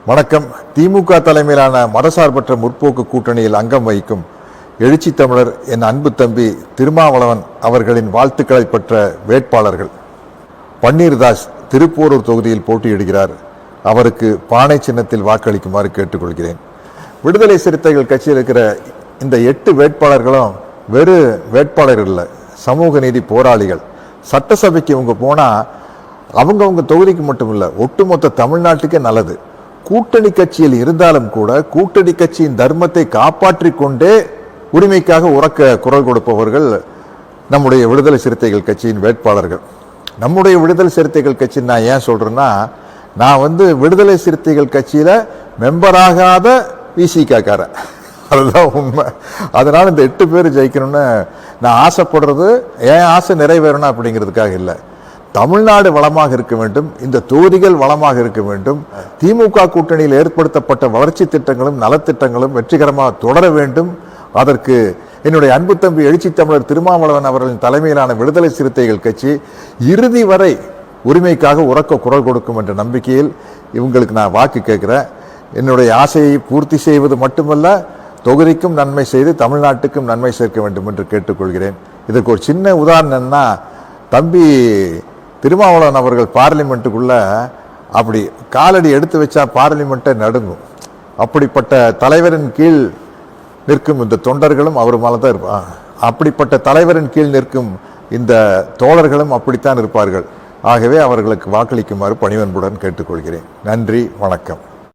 வணக்கம். திமுக தலைமையிலான மதசார்பற்ற முற்போக்கு கூட்டணியில் அங்கம் வகிக்கும் எழுச்சி தமிழர் என் அன்பு தம்பி திருமாவளவன் அவர்களின் வாழ்த்துக்களை பெற்ற வேட்பாளர்கள். பன்னீர்தாஸ் திருப்போரூர் தொகுதியில் போட்டியிடுகிறார். அவருக்கு பானை சின்னத்தில் வாக்களிக்குமாறு கேட்டுக்கொள்கிறேன். விடுதலை சிறுத்தைகள் கட்சியில் இருக்கிற இந்த 8 வேட்பாளர்களும் வெறும் வேட்பாளர்கள் இல்லை, சமூக நீதி போராளிகள். சட்டசபைக்கு இவங்க போனால் அவங்க தொகுதிக்கு மட்டும் இல்லை, ஒட்டுமொத்த தமிழ்நாட்டுக்கே நல்லது. கூட்டணி கட்சியில் இருந்தாலும் கூட கூட்டணி கட்சியின் தர்மத்தை காப்பாற்றி கொண்டே உரிமைக்காக உரக்க குரல் கொடுப்பவர்கள் நம்முடைய விடுதலை சிறுத்தைகள் கட்சியின் வேட்பாளர்கள். நம்முடைய விடுதலை சிறுத்தைகள் கட்சி நான் ஏன் சொல்றேன்னா, நான் விடுதலை சிறுத்தைகள் கட்சியில மெம்பராகாத விசிகாரன், அதுதான் உண்மை. அதனால இந்த 8 பேர் ஜெயிக்கணும்னு நான் ஆசைப்படுறது என் ஆசை நிறைவேறணும் அப்படிங்கிறதுக்காக இல்லை. தமிழ்நாடு வளமாக இருக்க வேண்டும், இந்த தொகுதிகள் வளமாக இருக்க வேண்டும், திமுக கூட்டணியில் ஏற்படுத்தப்பட்ட வளர்ச்சி திட்டங்களும் நலத்திட்டங்களும் வெற்றிகரமாக தொடர வேண்டும். அதற்கு என்னுடைய அன்பு தம்பி எழுச்சி தமிழர் திருமாவளவன் அவர்களின் தலைமையிலான விடுதலை சிறுத்தைகள் கட்சி இறுதி வரை உரிமைக்காக உரக்க குரல் கொடுக்கும் என்ற நம்பிக்கையில் இவங்களுக்கு நான் வாக்கு கேட்கிறேன். என்னுடைய ஆசையை பூர்த்தி செய்வது மட்டுமல்ல, தொகுதிக்கும் நன்மை செய்து தமிழ்நாட்டுக்கும் நன்மை சேர்க்க வேண்டும் என்று கேட்டுக்கொள்கிறேன். இதற்கு ஒரு சின்ன உதாரணம்னா, தம்பி திருமாவளவன் அவர்கள் பார்லிமெண்ட்டுக்குள்ள அப்படி காலடி எடுத்து வச்சா பார்லிமெண்ட்டை நடுங்கும். அப்படிப்பட்ட தலைவரின் கீழ் நிற்கும் இந்த தொண்டர்களும் அவர் மேலே தான் இருப்பார். அப்படிப்பட்ட தலைவரின் கீழ் நிற்கும் இந்த தோழர்களும் அப்படித்தான் இருப்பார்கள். ஆகவே அவர்களுக்கு வாக்களிக்குமாறு பணிவன்புடன் கேட்டுக்கொள்கிறேன். நன்றி, வணக்கம்.